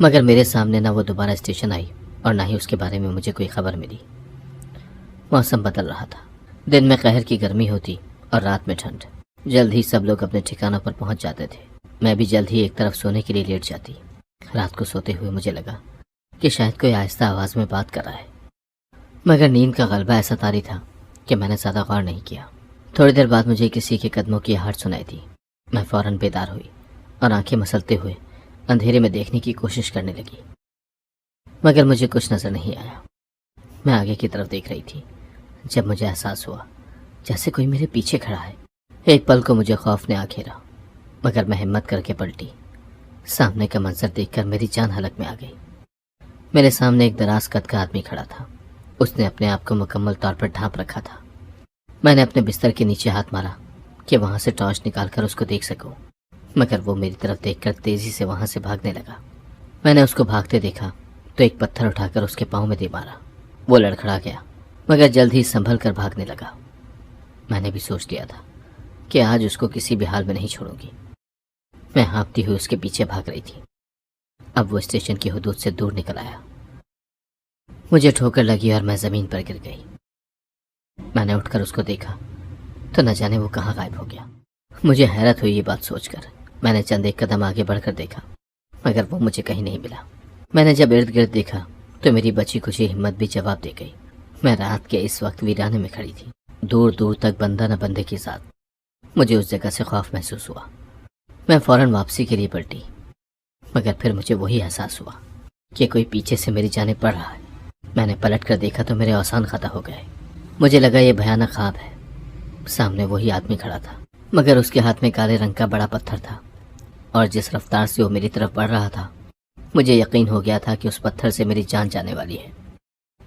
مگر میرے سامنے نہ وہ دوبارہ اسٹیشن آئی اور نہ ہی اس کے بارے میں مجھے کوئی خبر ملی۔ موسم بدل رہا تھا، دن میں قہر کی گرمی ہوتی اور رات میں ٹھنڈ۔ جلد ہی سب لوگ اپنے ٹھکانوں پر پہنچ جاتے تھے، میں بھی جلد ہی ایک طرف سونے کے لیے لیٹ جاتی۔ رات کو سوتے ہوئے مجھے لگا کہ شاید کوئی آہستہ آواز میں بات کر رہا ہے، مگر نیند کا غلبہ ایسا طاری تھا کہ میں نے زیادہ غور نہیں کیا۔ تھوڑی دیر بعد مجھے کسی کے قدموں کی آہٹ سنائی تھی۔ میں فوراً بیدار ہوئی اور آنکھیں مسلتے ہوئے اندھیرے میں دیکھنے کی کوشش کرنے لگی، مگر مجھے کچھ نظر نہیں آیا۔ میں آگے کی طرف دیکھ رہی تھی جب مجھے احساس ہوا جیسے کوئی میرے پیچھے کھڑا ہے۔ ایک پل کو مجھے خوف نے آ گھیرا، مگر میں ہمت کر کے پلٹی۔ سامنے کا منظر دیکھ کر میری جان حلق میں آ گئی۔ میرے سامنے ایک دراز قد کا آدمی کھڑا تھا، اس نے اپنے آپ کو مکمل طور پر ڈھانپ رکھا تھا۔ میں نے اپنے بستر کے نیچے ہاتھ مارا کہ وہاں سے ٹارچ نکال کر اس کو دیکھ سکوں، مگر وہ میری طرف دیکھ کر تیزی سے وہاں سے بھاگنے لگا۔ میں نے اس کو بھاگتے دیکھا تو ایک پتھر اٹھا کر اس کے پاؤں میں دے مارا۔ وہ لڑکھڑا گیا مگر جلد ہی سنبھل کر بھاگنے لگا۔ میں نے بھی سوچ لیا تھا کہ آج اس کو کسی بھی حال میں نہیں چھوڑوں گی۔ میں ہانپتی ہوئی اس کے پیچھے بھاگ رہی تھی۔ اب وہ اسٹیشن کی حدود سے دور نکل آیا۔ مجھے ٹھوکر لگی اور میں زمین پر گر گئی۔ میں نے اٹھ کر اس کو دیکھا تو نہ جانے وہ کہاں غائب ہو گیا۔ مجھے حیرت ہوئی یہ بات سوچ کر۔ میں نے چند ایک قدم آگے بڑھ کر دیکھا مگر وہ مجھے کہیں نہیں ملا۔ میں نے جب ارد گرد دیکھا تو میری بچی کچھ ہمت بھی جواب دے گئی۔ میں رات کے اس وقت ویرانے میں کھڑی تھی، دور دور تک بندہ نہ بندے کے ساتھ۔ مجھے اس جگہ سے خوف محسوس ہوا۔ میں فوراً واپسی کے لیے پلٹی، مگر پھر مجھے وہی احساس ہوا کہ کوئی پیچھے سے میری جانب بڑھ رہا ہے۔ میں نے پلٹ کر دیکھا تو میرے اوسان ختم ہو گئے۔ مجھے لگا یہ بھیانک خواب ہے۔ سامنے وہی آدمی کھڑا تھا، مگر اس کے ہاتھ میں کالے رنگ کا بڑا پتھر تھا، اور جس رفتار سے وہ میری طرف بڑھ رہا تھا مجھے یقین ہو گیا تھا کہ اس پتھر سے میری جان جانے والی ہے۔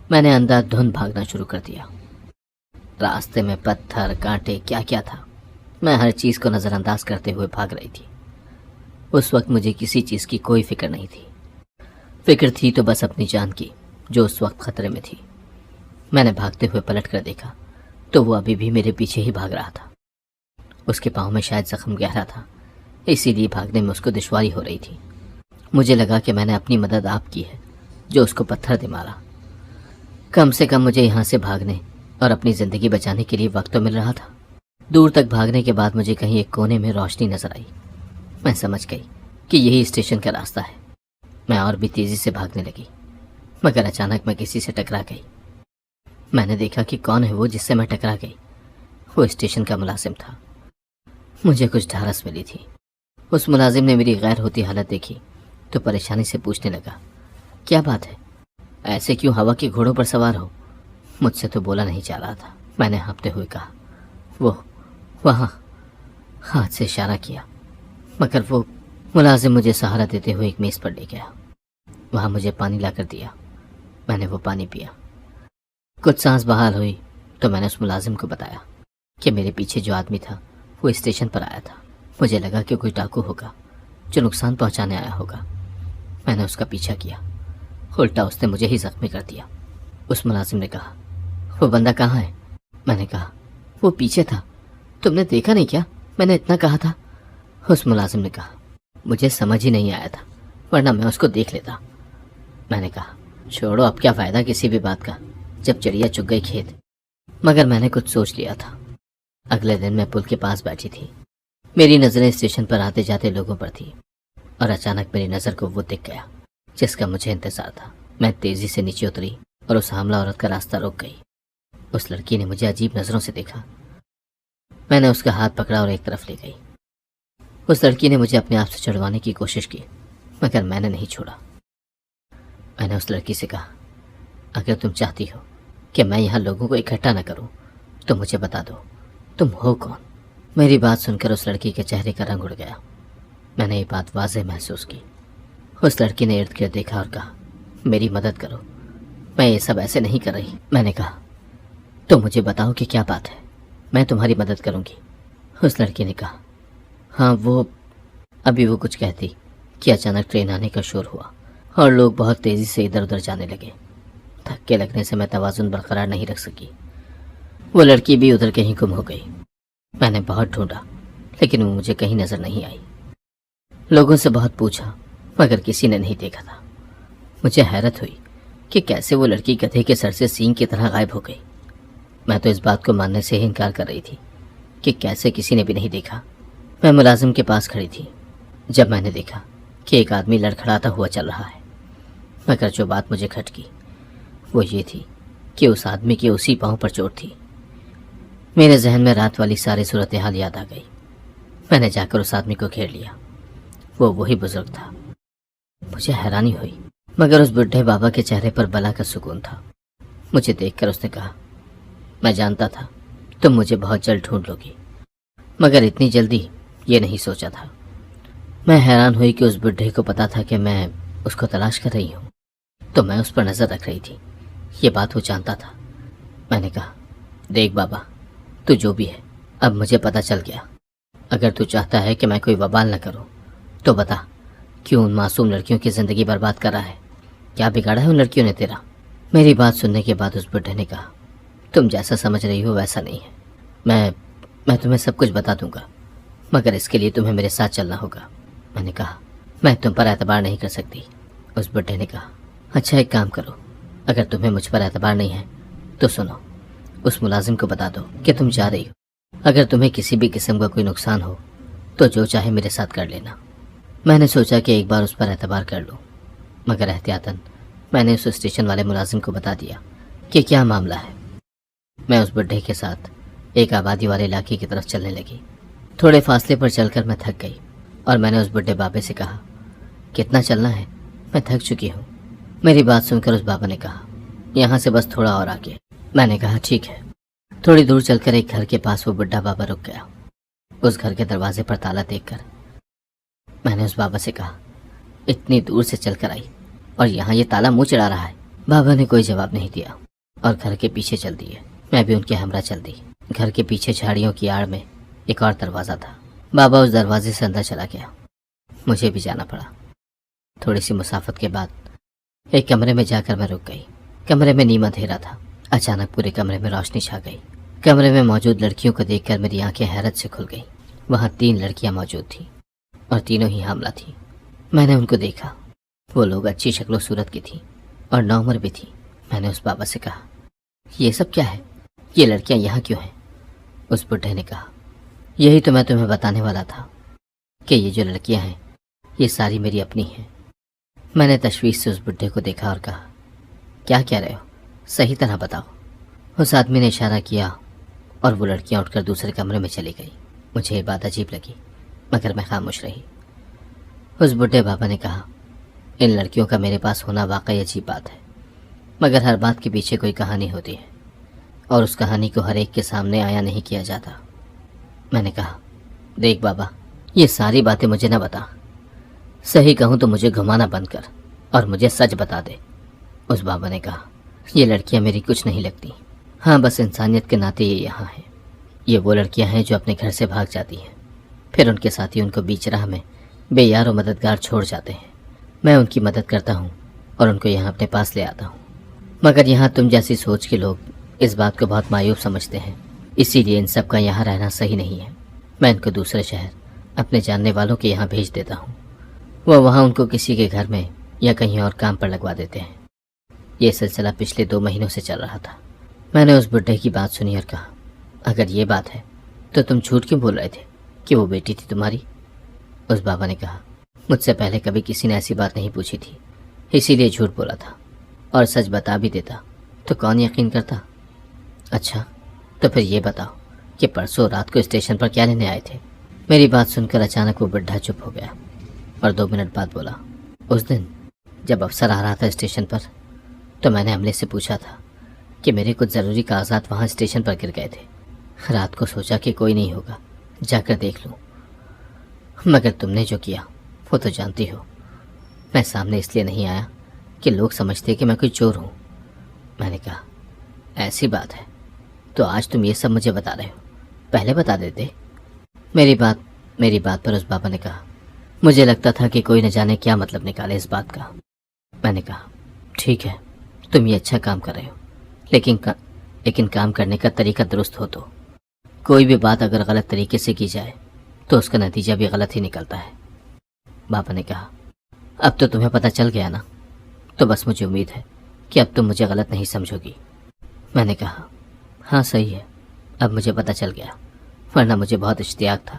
میں نے اندھا دھند بھاگنا شروع کر دیا۔ راستے میں پتھر، کانٹے، کیا کیا تھا، میں ہر چیز کو نظر انداز کرتے ہوئے بھاگ رہی تھی۔ اس وقت مجھے کسی چیز کی کوئی فکر نہیں تھی۔ فکر تھی تو بس اپنی جان کی، جو اس وقت خطرے میں تھی۔ میں نے بھاگتے ہوئے پلٹ کر دیکھا تو وہ ابھی بھی میرے پیچھے ہی بھاگ رہا تھا۔ اس کے پاؤں میں شاید زخم گہرا تھا، اسی لیے بھاگنے میں اس کو دشواری ہو رہی تھی۔ مجھے لگا کہ میں نے اپنی مدد آپ کی ہے جو اس کو پتھر دے مارا۔ کم سے کم مجھے یہاں سے بھاگنے اور اپنی زندگی بچانے کے لیے وقت تو مل رہا تھا۔ دور تک بھاگنے کے بعد مجھے کہیں ایک کونے میں روشنی نظر آئی۔ میں سمجھ گئی کہ یہی اسٹیشن کا راستہ ہے۔ میں اور بھی تیزی سے بھاگنے لگی، مگر اچانک میں کسی سے ٹکرا گئی۔ میں نے دیکھا کہ کون ہے وہ جس سے میں ٹکرا گئی۔ وہ اسٹیشن کا ملازم تھا۔ مجھے کچھ ڈھارس ملی تھی۔ اس ملازم نے میری غیر ہوتی حالت دیکھی تو پریشانی سے پوچھنے لگا، کیا بات ہے؟ ایسے کیوں ہوا کے گھوڑوں پر سوار ہو؟ مجھ سے تو بولا نہیں جا رہا تھا۔ میں نے ہانپتے ہوئے کہا، وہ وہاں، ہاتھ سے اشارہ کیا، مگر وہ ملازم مجھے سہارا دیتے ہوئے ایک میز پر لے گیا۔ وہاں مجھے پانی لا کر دیا۔ میں نے وہ پانی پیا۔ کچھ سانس بحال ہوئی تو میں نے اس ملازم کو بتایا کہ میرے پیچھے جو آدمی تھا وہ اسٹیشن پر آیا تھا۔ مجھے لگا کہ کوئی ڈاکو ہوگا جو نقصان پہنچانے آیا ہوگا۔ میں نے اس کا پیچھا کیا، الٹا اس نے مجھے ہی زخمی کر دیا۔ اس ملازم نے کہا، وہ بندہ کہاں ہے؟ میں نے کہا، وہ پیچھے تھا، تم نے دیکھا نہیں کیا؟ میں نے اتنا کہا تھا۔ اس ملازم نے کہا، مجھے سمجھ ہی نہیں آیا تھا، ورنہ میں اس کو دیکھ لیتا۔ میں نے کہا، چھوڑو، اب کیا فائدہ کسی بھی بات کا جب چڑیا چگ گئی کھیت۔ مگر میں نے کچھ سوچ لیا تھا۔ اگلے دن میں پل کے پاس بیٹھی تھی۔ میری نظریں اسٹیشن پر آتے جاتے لوگوں پر تھی، اور اچانک میری نظر کو وہ دکھ گیا جس کا مجھے انتظار تھا۔ میں تیزی سے نیچے اتری اور اس حاملہ عورت کا راستہ روک گئی۔ اس لڑکی نے مجھے عجیب نظروں سے دیکھا۔ میں نے اس کا ہاتھ پکڑا اور ایک طرف لے گئی۔ اس لڑکی نے مجھے اپنے آپ سے چھڑوانے کی کوشش کی، مگر میں نے نہیں چھوڑا۔ میں نے اس لڑکی سے کہا، اگر تم چاہتی ہو کہ میں یہاں لوگوں کو اکٹھا نہ کروں تو مجھے بتا دو، تم ہو کون؟ میری بات سن کر اس لڑکی کے چہرے کا رنگ اڑ گیا۔ میں نے یہ بات واضح محسوس کی۔ اس لڑکی نے ارد گرد دیکھا اور کہا، میری مدد کرو، میں یہ سب ایسے نہیں کر رہی۔ میں نے کہا، تو مجھے بتاؤ کہ کیا بات ہے، میں تمہاری مدد کروں گی۔ اس لڑکی نے کہا، ہاں ابھی وہ کچھ کہتی کہ اچانک ٹرین آنے کا شور ہوا اور لوگ بہت تیزی سے ادھر ادھر جانے لگے۔ دھکے لگنے سے میں توازن برقرار نہیں رکھ سکی۔ وہ لڑکی بھی ادھر کہیں گم ہو گئی۔ میں نے بہت ڈھونڈا لیکن وہ مجھے کہیں نظر نہیں آئی۔ لوگوں سے بہت پوچھا مگر کسی نے نہیں دیکھا تھا۔ مجھے حیرت ہوئی کہ کیسے وہ لڑکی گدھے کے سر سے سینگ کی طرح غائب ہو گئی۔ میں تو اس بات کو ماننے سے ہی انکار کر رہی تھی کہ کیسے کسی نے بھی نہیں دیکھا۔ میں ملازم کے پاس کھڑی تھی جب میں نے دیکھا کہ ایک آدمی لڑکھڑاتا ہوا چل رہا ہے، مگر جو بات مجھے کھٹکی وہ یہ تھی کہ اس آدمی کے اسی پاؤں پر چوٹ تھی۔ میرے ذہن میں رات والی ساری صورتحال یاد آ گئی۔ میں نے جا کر اس آدمی کو گھیر لیا۔ وہ وہی بزرگ تھا۔ مجھے حیرانی ہوئی، مگر اس بڈھے بابا کے چہرے پر بلا کا سکون تھا۔ مجھے دیکھ کر اس نے کہا، میں جانتا تھا تم مجھے بہت جلد ڈھونڈ لو گی، مگر اتنی جلدی یہ نہیں سوچا تھا۔ میں حیران ہوئی کہ اس بڈھے کو پتا تھا کہ میں اس کو تلاش کر رہی ہوں، تو میں اس پر نظر رکھ رہی تھی۔ یہ بات وہ جانتا تھا۔ میں نے کہا، دیکھ بابا، تو جو بھی ہے اب مجھے پتا چل گیا۔ اگر تو چاہتا ہے کہ میں کوئی وبال نہ کروں تو بتا، کیوں ان معصوم لڑکیوں کی زندگی برباد کر رہا ہے؟ کیا بگاڑا ہے ان لڑکیوں نے تیرا؟ میری بات سننے کے بعد اس بڈھے نے کہا، تم جیسا سمجھ رہی ہو ویسا نہیں ہے۔ میں تمہیں سب کچھ بتا دوں گا، مگر اس کے لیے تمہیں میرے ساتھ چلنا ہوگا۔ میں نے کہا، میں تم پر اعتبار نہیں کر سکتی۔ اس بڈھے نے کہا، اچھا ایک کام کرو، اگر تمہیں مجھ پر اعتبار نہیں ہے تو سنو، اس ملازم کو بتا دو کہ تم جا رہی ہو۔ اگر تمہیں کسی بھی قسم کا کوئی نقصان ہو تو جو چاہے میرے ساتھ کر لینا۔ میں نے سوچا کہ ایک بار اس پر اعتبار کر لوں، مگر احتیاطاً میں نے اس اسٹیشن والے ملازم کو بتا دیا کہ کیا معاملہ ہے۔ میں اس بڈھے کے ساتھ ایک آبادی والے علاقے کی طرف چلنے لگی۔ تھوڑے فاصلے پر چل کر میں تھک گئی اور میں نے اس بڈھے بابے سے کہا، کتنا چلنا ہے؟ میں تھک چکی ہوں۔ میری بات سن کر اس بابا نے کہا، یہاں سے بس تھوڑا اور آگے۔ میں نے کہا، ٹھیک ہے۔ تھوڑی دور چل کر ایک گھر کے پاس وہ بڈھا بابا رک گیا۔ اس گھر کے دروازے پر تالا دیکھ کر میں نے اس بابا سے کہا، اتنی دور سے چل کر آئی اور یہاں یہ تالا منہ چڑھا رہا ہے؟ بابا نے کوئی جواب نہیں دیا اور گھر کے پیچھے چل دیے۔ میں بھی ان کے ہمراہ چل دی۔ گھر کے پیچھے جھاڑیوں کی آڑ میں ایک اور دروازہ تھا۔ بابا اس دروازے سے اندر چلا گیا۔ مجھے بھی جانا پڑا۔ تھوڑی سی مسافت کے بعد ایک کمرے میں جا کر میں رک گئی۔ کمرے میں نیما اندھیرا تھا۔ اچانک پورے کمرے میں روشنی چھا گئی۔ کمرے میں موجود لڑکیوں کو دیکھ کر میری آنکھیں حیرت سے کھل گئیں۔ وہاں 3 لڑکیاں موجود تھیں اور تینوں ہی حاملہ تھیں۔ میں نے ان کو دیکھا۔ وہ لوگ اچھی شکل و صورت کی تھیں اور نوعمر بھی تھیں۔ میں نے اس بابا سے کہا، یہ سب کیا ہے؟ یہ لڑکیاں یہاں کیوں ہیں؟ اس بڈھے نے کہا، یہی تو میں تمہیں بتانے والا تھا کہ یہ جو لڑکیاں ہیں یہ ساری میری اپنی ہیں۔ میں نے تشویش سے اس بڈھے کو دیکھا اور کہا، کیا کہہ رہے ہو؟ صحیح طرح بتاؤ۔ اس آدمی نے اشارہ کیا اور وہ لڑکیاں اٹھ کر دوسرے کمرے میں چلی گئی۔ مجھے یہ بات عجیب لگی مگر میں خاموش رہی۔ اس بڈھے بابا نے کہا، ان لڑکیوں کا میرے پاس ہونا واقعی عجیب بات ہے، مگر ہر بات کے پیچھے کوئی کہانی ہوتی ہے اور اس کہانی کو ہر ایک کے سامنے آیا نہیں کیا جاتا۔ میں نے کہا، دیکھ بابا، یہ ساری باتیں مجھے نہ بتا۔ صحیح کہوں تو مجھے گھمانا بند کر اور مجھے سچ بتا دے۔ اس بابا نے کہا، یہ لڑکیاں میری کچھ نہیں لگتی۔ ہاں، بس انسانیت کے ناطے یہ یہاں ہیں۔ یہ وہ لڑکیاں ہیں جو اپنے گھر سے بھاگ جاتی ہیں، پھر ان کے ساتھی ان کو بیچ راہ میں بے یار و مددگار چھوڑ جاتے ہیں۔ میں ان کی مدد کرتا ہوں اور ان کو یہاں اپنے پاس لے آتا ہوں، مگر یہاں تم جیسی سوچ کے لوگ اس بات کو بہت معیوب سمجھتے ہیں، اسی لیے ان سب کا یہاں رہنا صحیح نہیں ہے۔ میں ان کو دوسرے شہر اپنے جاننے والوں کے یہاں بھیج دیتا ہوں۔ وہ وہاں ان کو کسی کے گھر میں یا کہیں اور کام پر لگوا دیتے ہیں۔ یہ سلسلہ پچھلے 2 مہینوں سے چل رہا تھا۔ میں نے اس بڈھے کی بات سنی اور کہا، اگر یہ بات ہے تو تم جھوٹ کیوں بول رہے تھے کہ وہ بیٹی تھی تمہاری؟ اس بابا نے کہا، مجھ سے پہلے کبھی کسی نے ایسی بات نہیں پوچھی تھی، اسی لیے جھوٹ بولا تھا، اور سچ بتا بھی دیتا تو کون یقین کرتا؟ اچھا، تو پھر یہ بتاؤ کہ پرسوں رات کو اسٹیشن پر کیا لینے آئے تھے؟ میری بات سن کر اچانک وہ بڈھا چپ ہو گیا اور 2 منٹ بعد بولا، اس دن جب افسر آ رہا تھا اسٹیشن پر تو میں نے عملے سے پوچھا تھا کہ میرے کچھ ضروری کاغذات وہاں اسٹیشن پر گر گئے تھے۔ رات کو سوچا کہ کوئی نہیں ہوگا، جا کر دیکھ لوں، مگر تم نے جو کیا وہ تو جانتی ہو۔ میں سامنے اس لیے نہیں آیا کہ لوگ سمجھتے کہ میں کوئی چور ہوں۔ میں نے کہا، ایسی بات ہے تو آج تم یہ سب مجھے بتا رہے ہو، پہلے بتا دیتے۔ میری بات پر اس بابا نے کہا، مجھے لگتا تھا کہ کوئی نہ جانے کیا مطلب نکالے اس بات کا۔ میں نے کہا، ٹھیک ہے، تم یہ اچھا کام کر رہے ہو، لیکن کام کرنے کا طریقہ درست ہو تو کوئی بھی بات اگر غلط طریقے سے کی جائے تو اس کا نتیجہ بھی غلط ہی نکلتا ہے۔ بابا نے کہا، اب تو تمہیں پتہ چل گیا نا؟ تو بس مجھے امید ہے کہ اب تم مجھے غلط نہیں سمجھو گی۔ میں نے کہا ہاں صحیح ہے، اب مجھے پتہ چل گیا، ورنہ مجھے بہت اشتیاق تھا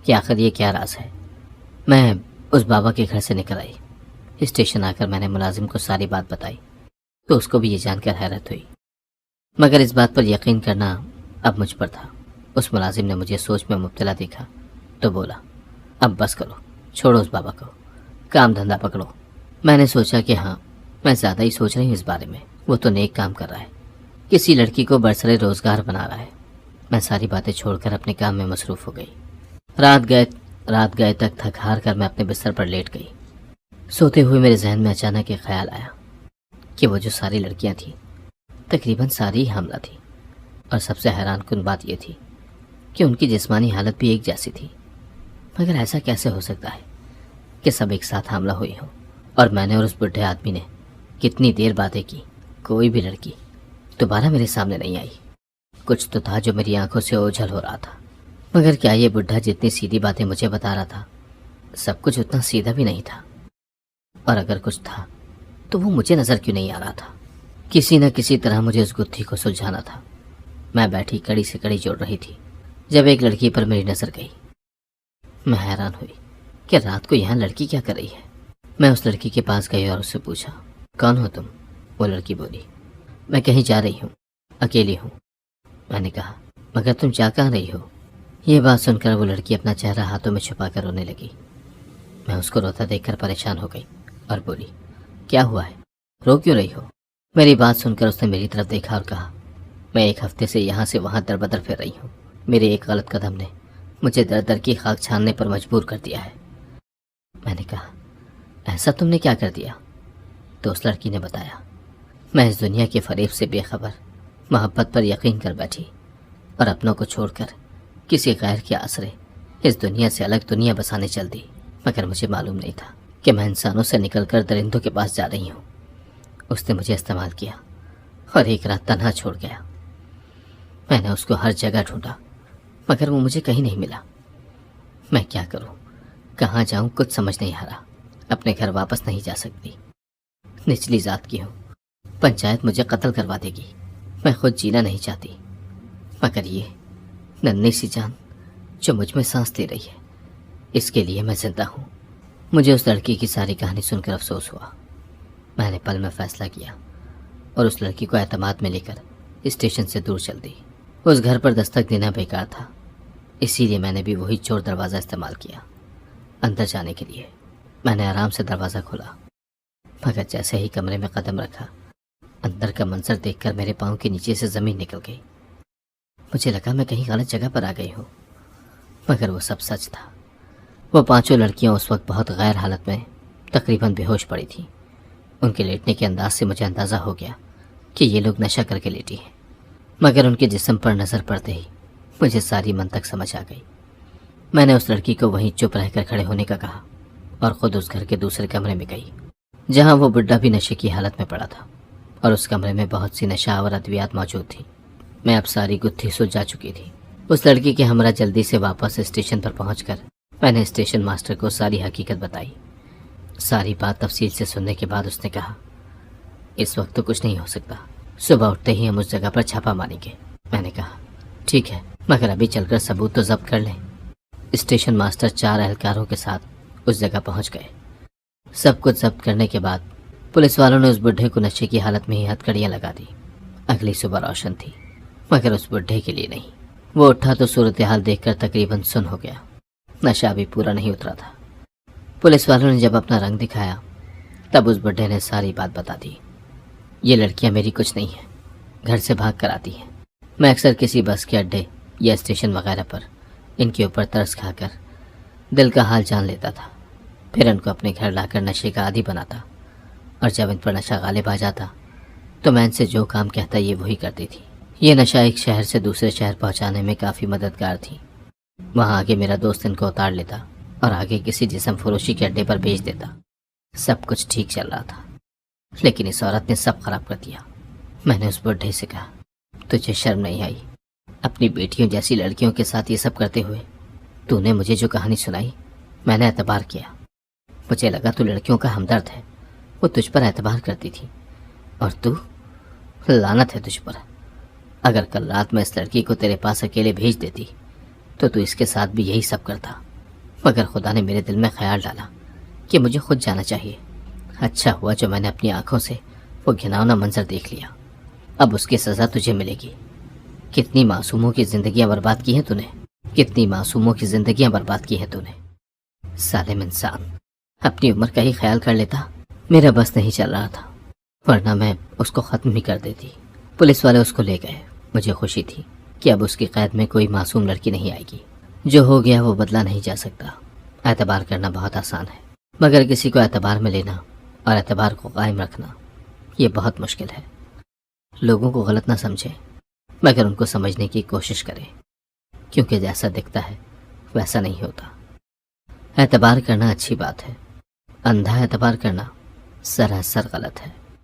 کہ آخر یہ کیا راز ہے۔ میں اس بابا کے گھر سے نکل آئی۔ اسٹیشن آ کر میں نے ملازم کو ساری بات بتائی تو اس کو بھی یہ جان کر حیرت ہوئی، مگر اس بات پر یقین کرنا اب مجھ پر تھا۔ اس ملازم نے مجھے سوچ میں مبتلا دیکھا تو بولا اب بس کرو، چھوڑو اس بابا کو، کام دھندا پکڑو۔ میں نے سوچا کہ ہاں میں زیادہ ہی سوچ رہی ہوں اس بارے میں، وہ تو نیک کام کر رہا ہے، کسی لڑکی کو برسر روزگار بنا رہا ہے۔ میں ساری باتیں چھوڑ کر اپنے کام میں مصروف ہو گئی۔ رات گئے تک تھک ہار کر میں اپنے بستر پر لیٹ گئی۔ سوتے ہوئے میرے ذہن میں اچانک ایک خیال آیا کہ وہ جو ساری لڑکیاں تھیں تقریباً ساری ہی حاملہ تھیں، اور سب سے حیران کن بات یہ تھی کہ ان کی جسمانی حالت بھی ایک جیسی تھی۔ مگر ایسا کیسے ہو سکتا ہے کہ سب ایک ساتھ حاملہ ہوئی ہوں؟ اور میں نے اور اس بڈھے آدمی نے کتنی دیر باتیں کی، کوئی بھی لڑکی دوبارہ میرے سامنے نہیں آئی۔ کچھ تو تھا جو میری آنکھوں سے اوجھل ہو رہا تھا، مگر کیا یہ بڈھا جتنی سیدھی باتیں مجھے بتا رہا تھا سب کچھ اتنا سیدھا بھی نہیں تھا؟ اور اگر کچھ تھا تو وہ مجھے نظر کیوں نہیں آ رہا تھا؟ کسی نہ کسی طرح مجھے اس گتھی کو سلجھانا تھا۔ میں بیٹھی کڑی سے کڑی جوڑ رہی تھی جب ایک لڑکی پر میری نظر گئی۔ میں حیران ہوئی کہ رات کو یہاں لڑکی کیا کر رہی ہے۔ میں اس لڑکی کے پاس گئی اور اس سے پوچھا کون ہو تم؟ وہ لڑکی بولی میں کہیں جا رہی ہوں، اکیلی ہوں۔ میں نے کہا مگر تم جا کہاں رہی ہو؟ یہ بات سن کر وہ لڑکی اپنا چہرہ ہاتھوں میں چھپا کر رونے لگی۔ میں اس کو روتا دیکھ کر پریشان ہو گئی اور بولی کیا ہوا ہے، رو کیوں رہی ہو؟ میری بات سن کر اس نے میری طرف دیکھا اور کہا میں ایک ہفتے سے یہاں سے وہاں در بدر پھر رہی ہوں، میرے ایک غلط قدم نے مجھے در در کی خاک چھاننے پر مجبور کر دیا ہے۔ میں نے کہا ایسا تم نے کیا کر دیا؟ تو اس لڑکی نے بتایا میں اس دنیا کے فریب سے بے خبر محبت پر یقین کر بیٹھی اور اپنوں کو چھوڑ کر کسی غیر کے آسرے اس دنیا سے الگ دنیا بسانے چل دی۔ مگر مجھے معلوم نہیں تھا کہ میں انسانوں سے نکل کر درندوں کے پاس جا رہی ہوں۔ اس نے مجھے استعمال کیا اور ایک رات تنہا چھوڑ گیا۔ میں نے اس کو ہر جگہ ڈھونڈا مگر وہ مجھے کہیں نہیں ملا۔ میں کیا کروں، کہاں جاؤں، کچھ سمجھ نہیں آ رہا۔ اپنے گھر واپس نہیں جا سکتی، نچلی ذات کی ہوں، پنچایت مجھے قتل کروا دے گی۔ میں خود جینا نہیں چاہتی، مگر یہ ننھی سی جان جو مجھ میں سانس لے رہی ہے، اس کے لیے میں زندہ ہوں۔ مجھے اس لڑکی کی ساری کہانی سن کر افسوس ہوا۔ میں نے پل میں فیصلہ کیا اور اس لڑکی کو اعتماد میں لے کر اسٹیشن سے دور چل دی۔ اس گھر پر دستک دینا بیکار تھا، اسی لیے میں نے بھی وہی چور دروازہ استعمال کیا اندر جانے کے لیے۔ میں نے آرام سے دروازہ کھولا، مگر جیسے ہی کمرے میں قدم رکھا اندر کا منظر دیکھ کر میرے پاؤں کے نیچے سے زمین نکل گئی۔ مجھے لگا میں کہیں غلط جگہ پر آ گئی ہوں، مگر وہ سب سچ تھا۔ وہ پانچوں لڑکیاں اس وقت بہت غیر حالت میں تقریباً بے ہوش پڑی تھیں۔ ان کے لیٹنے کے انداز سے مجھے اندازہ ہو گیا کہ یہ لوگ نشہ کر کے لیٹی ہیں، مگر ان کے جسم پر نظر پڑتے ہی مجھے ساری منطق سمجھ آ گئی۔ میں نے اس لڑکی کو وہیں چپ رہ کر کھڑے ہونے کا کہا اور خود اس گھر کے دوسرے کمرے میں گئی جہاں وہ بڈھا بھی نشے کی حالت میں پڑا تھا، اور اس کمرے میں بہت سی نشہ آور ادویات موجود تھیں۔ میں اب ساری گتھی سلجھا چکی تھی۔ اس لڑکی کے ہمراہ جلدی سے واپس اسٹیشن پر پہنچ کر میں نے اسٹیشن ماسٹر کو ساری حقیقت بتائی۔ ساری بات تفصیل سے سننے کے بعد اس نے کہا اس وقت تو کچھ نہیں ہو سکتا، صبح اٹھتے ہی ہم اس جگہ پر چھاپا ماریں گے۔ میں نے کہا ٹھیک ہے، مگر ابھی چل کر ثبوت تو ضبط کر لیں۔ اسٹیشن ماسٹر 4 اہلکاروں کے ساتھ اس جگہ پہنچ گئے۔ سب کچھ ضبط کرنے کے بعد پولیس والوں نے اس بڈھے کو نشے کی حالت میں ہی ہتھکڑیاں لگا دی۔ اگلی صبح روشن تھی، مگر اس بڈھے کے لیے نہیں۔ وہ اٹھا تو صورتحال دیکھ کر تقریباً سن ہو گیا، نشہ بھی پورا نہیں اترا تھا۔ پولیس والوں نے جب اپنا رنگ دکھایا تب اس بڈھے نے ساری بات بتا دی۔ یہ لڑکیاں میری کچھ نہیں ہیں، گھر سے بھاگ کر آتی ہیں۔ میں اکثر کسی بس کے اڈے یا اسٹیشن وغیرہ پر ان کے اوپر ترس کھا کر دل کا حال جان لیتا تھا، پھر ان کو اپنے گھر لا کر نشے کا عادی بناتا، اور جب ان پر نشہ غالب آ جاتا تو میں ان سے جو کام کہتا یہ وہی کرتی تھی۔ یہ نشہ ایک شہر سے دوسرے شہر پہنچانے میں کافی مددگار تھی۔ وہاں آگے میرا دوست ان کو اتار لیتا اور آگے کسی جسم فروشی کے اڈے پر بیچ دیتا۔ سب کچھ ٹھیک چل رہا تھا، لیکن اس عورت نے سب خراب کر دیا۔ میں نے اس بڈھے سے کہا تجھے شرم نہیں آئی اپنی بیٹیوں جیسی لڑکیوں کے ساتھ یہ سب کرتے ہوئے؟ تو نے مجھے جو کہانی سنائی میں نے اعتبار کیا، مجھے لگا تو لڑکیوں کا ہمدرد ہے، وہ تجھ پر اعتبار کرتی تھی، اور تو، لعنت ہے تجھ پر۔ اگر کل رات میں اس لڑکی کو تیرے پاس اکیلے بھیج دیتی تو اس کے ساتھ بھی یہی سب کرتا، مگر خدا نے میرے دل میں خیال ڈالا کہ مجھے خود جانا چاہیے۔ اچھا ہوا جو میں نے اپنی آنکھوں سے وہ گھناؤنا منظر دیکھ لیا۔ اب اس کی سزا تجھے ملے گی۔ کتنی معصوموں کی زندگیاں برباد کی ہیں تو نے، کتنی معصوموں کی زندگیاں برباد کی ہیں تو نے۔ ظالم انسان، اپنی عمر کا ہی خیال کر لیتا۔ میرا بس نہیں چل رہا تھا، ورنہ میں اس کو ختم ہی کر دیتی۔ پولیس والے اس کو لے گئے۔ مجھے خوشی تھی کہ اب اس کی قید میں کوئی معصوم لڑکی نہیں آئے گی۔ جو ہو گیا وہ بدلا نہیں جا سکتا۔ اعتبار کرنا بہت آسان ہے، مگر کسی کو اعتبار میں لینا اور اعتبار کو قائم رکھنا یہ بہت مشکل ہے۔ لوگوں کو غلط نہ سمجھیں، مگر ان کو سمجھنے کی کوشش کریں، کیونکہ جیسا دکھتا ہے ویسا نہیں ہوتا۔ اعتبار کرنا اچھی بات ہے، اندھا اعتبار کرنا سراسر غلط ہے۔